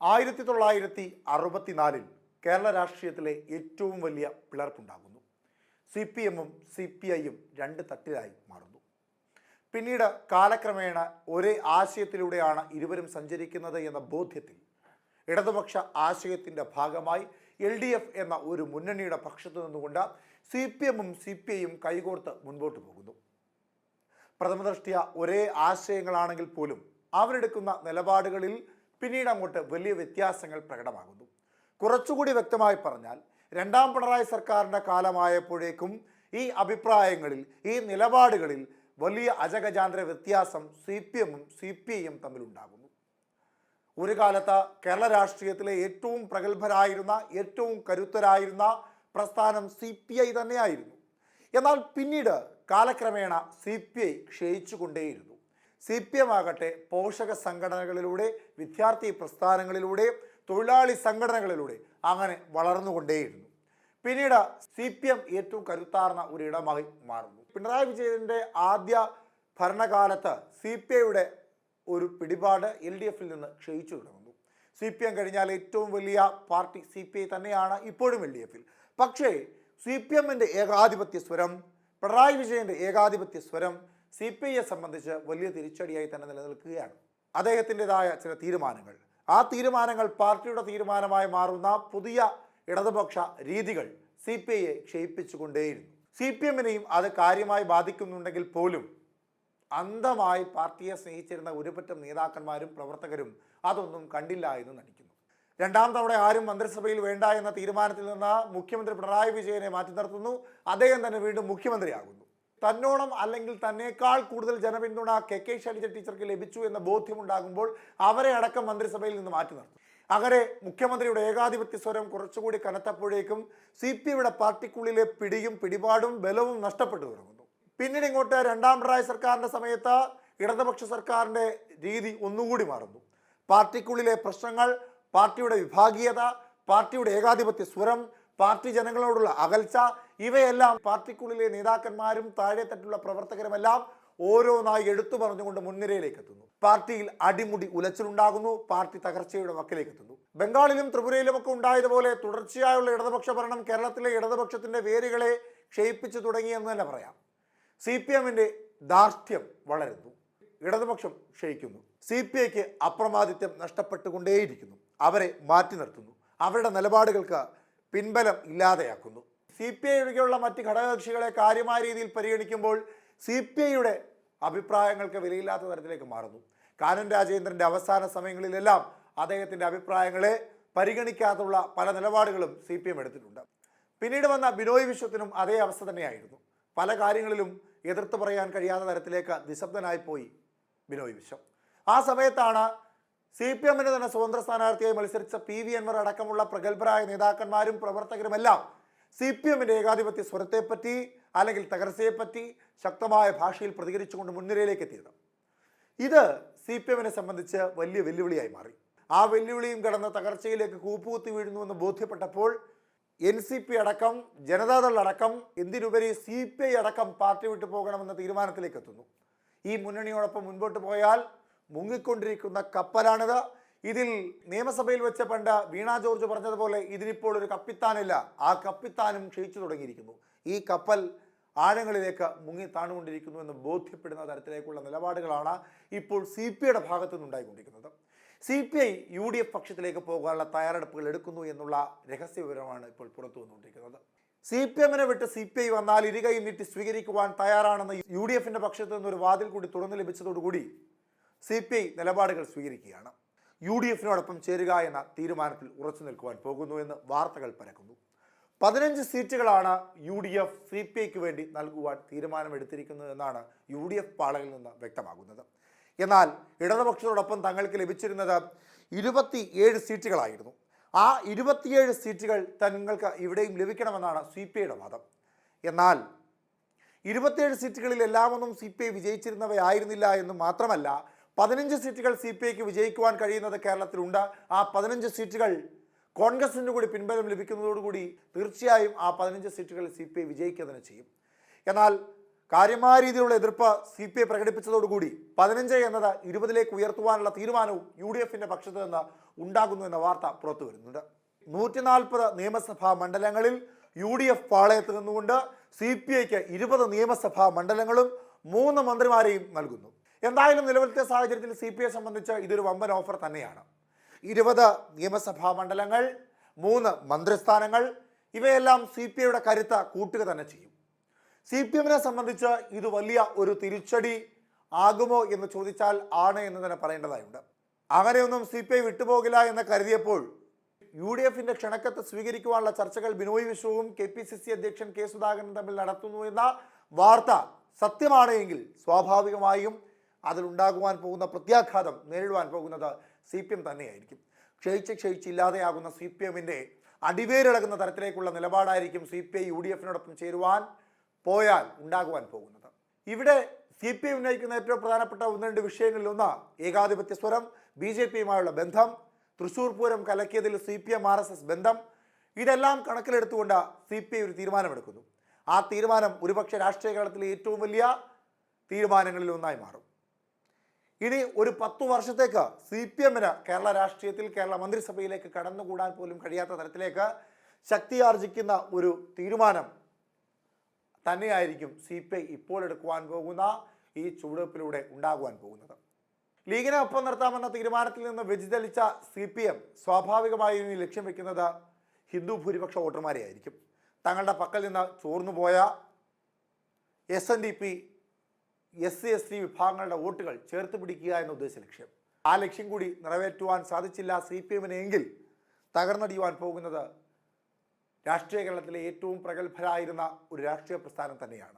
1964 കേരള രാഷ്ട്രീയത്തിലെ ഏറ്റവും വലിയ പിളർപ്പുണ്ടാകുന്നു. CPM-ഉം CPI-യും രണ്ട് തട്ടിലായി മാറുന്നു. പിന്നീട് കാലക്രമേണ ഒരേ ആശയത്തിലൂടെയാണ് ഇരുവരും സഞ്ചരിക്കുന്നത് എന്ന ബോധ്യത്തിൽ ഇടതുപക്ഷ ആശയത്തിൻ്റെ ഭാഗമായി LDF എന്ന ഒരു മുന്നണിയുടെ പക്ഷത്തു നിന്നുകൊണ്ട് CPM-ഉം CPI-യും കൈകോർത്ത് മുൻപോട്ട് പോകുന്നു. പ്രഥമദൃഷ്ട്യ ഒരേ ആശയങ്ങളാണെങ്കിൽ പോലും അവരെടുക്കുന്ന നിലപാടുകളിൽ പിന്നീട് അങ്ങോട്ട് വലിയ വ്യത്യാസങ്ങൾ പ്രകടമാകുന്നു. കുറച്ചുകൂടി വ്യക്തമായി പറഞ്ഞാൽ രണ്ടാം പിണറായി സർക്കാരിൻ്റെ കാലമായപ്പോഴേക്കും ഈ അഭിപ്രായങ്ങളിൽ, ഈ നിലപാടുകളിൽ വലിയ അജഗജാന്തര വ്യത്യാസം CPM-ഉം CPI-യും തമ്മിലുണ്ടാകുന്നു. ഒരു കാലത്ത് കേരള രാഷ്ട്രീയത്തിലെ ഏറ്റവും പ്രഗത്ഭരായിരുന്ന, ഏറ്റവും കരുത്തരായിരുന്ന പ്രസ്ഥാനം CPI തന്നെയായിരുന്നു. എന്നാൽ പിന്നീട് കാലക്രമേണ CPI ക്ഷയിച്ചുകൊണ്ടേയിരുന്നു. CPM ആകട്ടെ പോഷക സംഘടനകളിലൂടെ, വിദ്യാർത്ഥി പ്രസ്ഥാനങ്ങളിലൂടെ, തൊഴിലാളി സംഘടനകളിലൂടെ അങ്ങനെ വളർന്നുകൊണ്ടേയിരുന്നു. പിന്നീട് CPM ഏറ്റവും കരുത്താർന്ന ഒരിടമായി മാറുന്നു. പിണറായി വിജയൻ്റെ ആദ്യ ഭരണകാലത്ത് CPI-യുടെ ഒരു പിടിപാട് LDF-ൽ നിന്ന് ക്ഷയിച്ചു തുടങ്ങുന്നു. CPM കഴിഞ്ഞാൽ ഏറ്റവും വലിയ പാർട്ടി CPI തന്നെയാണ് ഇപ്പോഴും LDF-ൽ. പക്ഷേ CPM-ൻ്റെ ഏകാധിപത്യ സ്വരം, പിണറായി വിജയൻ്റെ ഏകാധിപത്യ സ്വരം CPI-യെ സംബന്ധിച്ച് വലിയ തിരിച്ചടിയായി തന്നെ നിലനിൽക്കുകയാണ്. അദ്ദേഹത്തിൻ്റെതായ ചില തീരുമാനങ്ങൾ, ആ തീരുമാനങ്ങൾ പാർട്ടിയുടെ തീരുമാനമായി മാറുന്ന പുതിയ ഇടതുപക്ഷ രീതികൾ CPI-യെ ക്ഷയിപ്പിച്ചുകൊണ്ടേയിരുന്നു. CPM-നെയും അത് കാര്യമായി ബാധിക്കുന്നുണ്ടെങ്കിൽ പോലും അന്ധമായി പാർട്ടിയെ സ്നേഹിച്ചിരുന്ന ഒരുപറ്റം നേതാക്കന്മാരും പ്രവർത്തകരും അതൊന്നും കണ്ടില്ല എന്ന് നടിക്കുന്നു. രണ്ടാം തവണ ആരും മന്ത്രിസഭയിൽ വേണ്ട എന്ന തീരുമാനത്തിൽ നിന്ന് മുഖ്യമന്ത്രി പിണറായി വിജയനെ മാറ്റി നിർത്തുന്നു. അദ്ദേഹം തന്നെ വീണ്ടും മുഖ്യമന്ത്രിയാകുന്നു. തന്നോണം അല്ലെങ്കിൽ തന്നേക്കാൾ കൂടുതൽ ജനപിന്തുണ KK ശൈലജ ടീച്ചർക്ക് ലഭിച്ചു എന്ന ബോധ്യമുണ്ടാകുമ്പോൾ അവരെ അടക്കം മന്ത്രിസഭയിൽ നിന്ന് മാറ്റി നിർത്തും. അങ്ങനെ മുഖ്യമന്ത്രിയുടെ ഏകാധിപത്യ സ്വരം കുറച്ചുകൂടി കനത്തപ്പോഴേക്കും CPI-യുടെ പാർട്ടിക്കുള്ളിലെ പിടിയും പിടിപാടും ബലവും നഷ്ടപ്പെട്ടു തുടങ്ങുന്നു. പിന്നീട് ഇങ്ങോട്ട് രണ്ടാം പിണറായി സർക്കാരിൻ്റെ സമയത്ത് ഇടതുപക്ഷ സർക്കാരിൻ്റെ രീതി ഒന്നുകൂടി മാറുന്നു. പാർട്ടിക്കുള്ളിലെ പ്രശ്നങ്ങൾ, പാർട്ടിയുടെ വിഭാഗീയത, പാർട്ടിയുടെ ഏകാധിപത്യ സ്വരം, പാർട്ടി ജനങ്ങളോടുള്ള അകൽച്ച, ഇവയെല്ലാം പാർട്ടിക്കുള്ളിലെ നേതാക്കന്മാരും താഴെത്തട്ടുള്ള പ്രവർത്തകരുമെല്ലാം ഓരോന്നായി എടുത്തു പറഞ്ഞുകൊണ്ട് മുൻനിരയിലേക്ക് എത്തുന്നു. പാർട്ടിയിൽ അടിമുടി ഉലച്ചിലുണ്ടാകുന്നു. പാർട്ടി തകർച്ചയുടെ വക്കിലേക്ക് എത്തുന്നു. ബംഗാളിലും ത്രിപുരയിലുമൊക്കെ ഉണ്ടായതുപോലെ തുടർച്ചയായുള്ള ഇടതുപക്ഷ ഭരണം കേരളത്തിലെ ഇടതുപക്ഷത്തിൻ്റെ വേരുകളെ ക്ഷയിപ്പിച്ചു തുടങ്ങിയെന്ന് തന്നെ പറയാം. CPM-ന്റെ ധാർഷ്ട്യം വളരുന്നു, ഇടതുപക്ഷം ക്ഷയിക്കുന്നു. CPI-ക്ക് അപ്രമാദിത്യം നഷ്ടപ്പെട്ടുകൊണ്ടേയിരിക്കുന്നു. അവരെ മാറ്റി നിർത്തുന്നു, അവരുടെ നിലപാടുകൾക്ക് പിൻബലം ഇല്ലാതെയാക്കുന്നു. CPI ഒഴികെയുള്ള മറ്റ് ഘടകകക്ഷികളെ കാര്യമായ രീതിയിൽ പരിഗണിക്കുമ്പോൾ CPI-യുടെ അഭിപ്രായങ്ങൾക്ക് വിലയില്ലാത്ത തരത്തിലേക്ക് മാറുന്നു. കാനം രാജേന്ദ്രൻ്റെ അവസാന സമയങ്ങളിലെല്ലാം അദ്ദേഹത്തിൻ്റെ അഭിപ്രായങ്ങളെ പരിഗണിക്കാത്തുള്ള പല നിലപാടുകളും CPM എടുത്തിട്ടുണ്ട്. പിന്നീട് വന്ന ബിനോയ് വിശ്വത്തിനും അതേ അവസ്ഥ തന്നെയായിരുന്നു. പല കാര്യങ്ങളിലും എതിർത്ത് പറയാൻ കഴിയാത്ത തരത്തിലേക്ക് നിശബ്ദനായിപ്പോയി ബിനോയ് വിശ്വം. ആ സമയത്താണ് CPM-ന് തന്നെ സ്വതന്ത്ര സ്ഥാനാർത്ഥിയായി മത്സരിച്ച PV അൻവർ അടക്കമുള്ള പ്രഗത്ഭരായ നേതാക്കന്മാരും പ്രവർത്തകരുമെല്ലാം CPM-ന്റെ ഏകാധിപത്യ സ്വരത്തെപ്പറ്റി അല്ലെങ്കിൽ തകർച്ചയെപ്പറ്റി ശക്തമായ ഭാഷയിൽ പ്രതികരിച്ചുകൊണ്ട് മുൻനിരയിലേക്ക് എത്തിയത്. ഇത് CPM-നെ സംബന്ധിച്ച് വലിയ വെല്ലുവിളിയായി മാറി. ആ വെല്ലുവിളിയും കടന്ന് തകർച്ചയിലേക്ക് കൂപ്പുകുത്തി വീഴുന്നുവെന്ന് ബോധ്യപ്പെട്ടപ്പോൾ NCP അടക്കം, ജനതാദൾ അടക്കം, എന്തിനുപരി CPI അടക്കം പാർട്ടി വിട്ടു പോകണമെന്ന തീരുമാനത്തിലേക്ക് എത്തുന്നു. ഈ മുന്നണിയോടൊപ്പം മുൻപോട്ട് പോയാൽ മുങ്ങിക്കൊണ്ടിരിക്കുന്ന കപ്പലാണിത്. ഇതിൽ നിയമസഭയിൽ വെച്ച പണ്ട് വീണ ജോർജ് പറഞ്ഞതുപോലെ ഇതിനിപ്പോൾ ഒരു കപ്പിത്താനില്ല, ആ കപ്പിത്താനും ക്ഷയിച്ചു തുടങ്ങിയിരിക്കുന്നു. ഈ കപ്പൽ ആഴങ്ങളിലേക്ക് മുങ്ങി താണുകൊണ്ടിരിക്കുന്നു എന്ന് ബോധ്യപ്പെടുന്ന തരത്തിലേക്കുള്ള നിലപാടുകളാണ് ഇപ്പോൾ CPI-യുടെ ഭാഗത്തു നിന്നുണ്ടായിക്കൊണ്ടിരിക്കുന്നത്. CPI UDF പക്ഷത്തിലേക്ക് പോകാനുള്ള തയ്യാറെടുപ്പുകൾ എടുക്കുന്നു എന്നുള്ള രഹസ്യ വിവരമാണ് ഇപ്പോൾ പുറത്തു വന്നുകൊണ്ടിരിക്കുന്നത്. CPM-നെ വിട്ട് CPI വന്നാൽ ഇരുകൈ നീട്ടി സ്വീകരിക്കുവാൻ തയ്യാറാണെന്ന് UDF-ന്റെ പക്ഷത്തു നിന്നൊരു വാതിൽ കൂടി തുറന്നു ലഭിച്ചതോടുകൂടി CPI നിലപാടുകൾ സ്വീകരിക്കുകയാണ്. UDF-നോടൊപ്പം ചേരുക എന്ന തീരുമാനത്തിൽ ഉറച്ചു നിൽക്കുവാൻ പോകുന്നു എന്ന് വാർത്തകൾ പരക്കുന്നു. 15 സീറ്റുകളാണ് UDF CPI-ക്ക് വേണ്ടി നൽകുവാൻ തീരുമാനമെടുത്തിരിക്കുന്നത് എന്നാണ് UDF പാളയിൽ നിന്ന് വ്യക്തമാകുന്നത്. എന്നാൽ ഇടതുപക്ഷത്തോടൊപ്പം തങ്ങൾക്ക് ലഭിച്ചിരുന്നത് 27 സീറ്റുകളായിരുന്നു. ആ 27 സീറ്റുകൾ തങ്ങൾക്ക് ഇവിടെയും ലഭിക്കണമെന്നാണ് CPI-യുടെ വാദം. എന്നാൽ 27 സീറ്റുകളിൽ എല്ലാമൊന്നും CPI വിജയിച്ചിരുന്നവയായിരുന്നില്ല എന്ന് മാത്രമല്ല, 15 സീറ്റുകൾ CPI-ക്ക് വിജയിക്കുവാൻ കഴിയുന്നത് കേരളത്തിലുണ്ട്. ആ 15 സീറ്റുകൾ കോൺഗ്രസിന് കൂടി പിൻബലം ലഭിക്കുന്നതോടുകൂടി തീർച്ചയായും ആ 15 സീറ്റുകളിൽ CPI വിജയിക്കുക തന്നെ ചെയ്യും. എന്നാൽ കാര്യമായ രീതിയിലുള്ള എതിർപ്പ് CPI പ്രകടിപ്പിച്ചതോടുകൂടി 15 എന്നത് 20 ഉയർത്തുവാനുള്ള തീരുമാനവും UDFിന്റെ പക്ഷത്ത് നിന്ന് ഉണ്ടാകുന്നു എന്ന വാർത്ത പുറത്തു വരുന്നുണ്ട്. 140 നിയമസഭാ മണ്ഡലങ്ങളിൽ UDF പാളയത്ത് നിന്നുകൊണ്ട് CPIക്ക് 20 നിയമസഭാ മണ്ഡലങ്ങളും 3 മന്ത്രിമാരെയും നൽകുന്നു. എന്തായാലും നിലവിലത്തെ സാഹചര്യത്തിൽ CPIയെ സംബന്ധിച്ച് ഇതൊരു വമ്പൻ ഓഫർ തന്നെയാണ്. 20 നിയമസഭാ മണ്ഡലങ്ങൾ, 3 മന്ത്രിസ്ഥാനങ്ങൾ, ഇവയെല്ലാം CPIയുടെ കരുത്ത് കൂട്ടുക തന്നെ ചെയ്യും. CPMനെ സംബന്ധിച്ച് ഇത് വലിയ ഒരു തിരിച്ചടി ആകുമോ എന്ന് ചോദിച്ചാൽ ആണ് എന്ന് തന്നെ പറയേണ്ടതായുണ്ട്. അങ്ങനെയൊന്നും CPI വിട്ടുപോകില്ല എന്ന് കരുതിയപ്പോൾ UDFിന്റെ ക്ഷണക്കത്ത് സ്വീകരിക്കുവാനുള്ള ചർച്ചകൾ ബിനോയ് വിശ്വവും KPCC അധ്യക്ഷൻ K സുധാകരനും തമ്മിൽ നടത്തുന്നു എന്ന വാർത്ത സത്യമാണ് എങ്കിൽ സ്വാഭാവികമായും അതിലുണ്ടാകുവാൻ പോകുന്ന പ്രത്യാഘാതം നേരിടുവാൻ പോകുന്നത് CPM തന്നെയായിരിക്കും. ക്ഷയിച്ചില്ലാതെയാകുന്ന CPMന്റെ അടിവേരിളകുന്ന തരത്തിലേക്കുള്ള നിലപാടായിരിക്കും CPI UDFിനോടൊപ്പം ചേരുവാൻ പോയാൽ ഉണ്ടാകുവാൻ പോകുന്നത്. ഇവിടെ CPI ഉന്നയിക്കുന്ന ഏറ്റവും പ്രധാനപ്പെട്ട 1-2 വിഷയങ്ങളിലൊന്ന് ഏകാധിപത്യ സ്വരം, BJPയുമായുള്ള ബന്ധം, തൃശ്ശൂർ പൂരം കലക്കിയതിൽ CPM RSS ബന്ധം, ഇതെല്ലാം കണക്കിലെടുത്തുകൊണ്ട് CPI ഒരു തീരുമാനമെടുക്കുന്നു. ആ തീരുമാനം ഒരുപക്ഷെ രാഷ്ട്രീയ കേരളത്തിലെ ഏറ്റവും വലിയ തീരുമാനങ്ങളിൽ ഒന്നായി മാറും. ഇനി ഒരു 10 വർഷത്തേക്ക് CPMന് കേരള രാഷ്ട്രീയത്തിൽ, കേരള മന്ത്രിസഭയിലേക്ക് കടന്നുകൂടാൻ പോലും കഴിയാത്ത തരത്തിലേക്ക് ശക്തിയാർജിക്കുന്ന ഒരു തീരുമാനം തന്നെയായിരിക്കും CPI ഇപ്പോൾ എടുക്കുവാൻ പോകുന്ന ഈ ചുവടുവെപ്പിലൂടെ ഉണ്ടാകുവാൻ പോകുന്നത്. ലീഗിനെ ഒപ്പം നിർത്താമെന്ന തീരുമാനത്തിൽ നിന്ന് വ്യതിചലിച്ച CPM സ്വാഭാവികമായും ലക്ഷ്യം വെക്കുന്നത് ഹിന്ദു ഭൂരിപക്ഷ വോട്ടർമാരെ ആയിരിക്കും. തങ്ങളുടെ പക്കൽ നിന്ന് ചോർന്നുപോയ SNDP, SC/ST വിഭാഗങ്ങളുടെ വോട്ടുകൾ ചേർത്ത് പിടിക്കുക എന്ന ഉദ്ദേശ ലക്ഷ്യം. ആ ലക്ഷ്യം കൂടി നിറവേറ്റുവാൻ സാധിച്ചില്ല CPMന് എങ്കിൽ തകർന്നടിയുവാൻ പോകുന്നത് രാഷ്ട്രീയ കേരളത്തിലെ ഏറ്റവും പ്രഗത്ഭരായിരുന്ന ഒരു രാഷ്ട്രീയ പ്രസ്ഥാനം തന്നെയാണ്.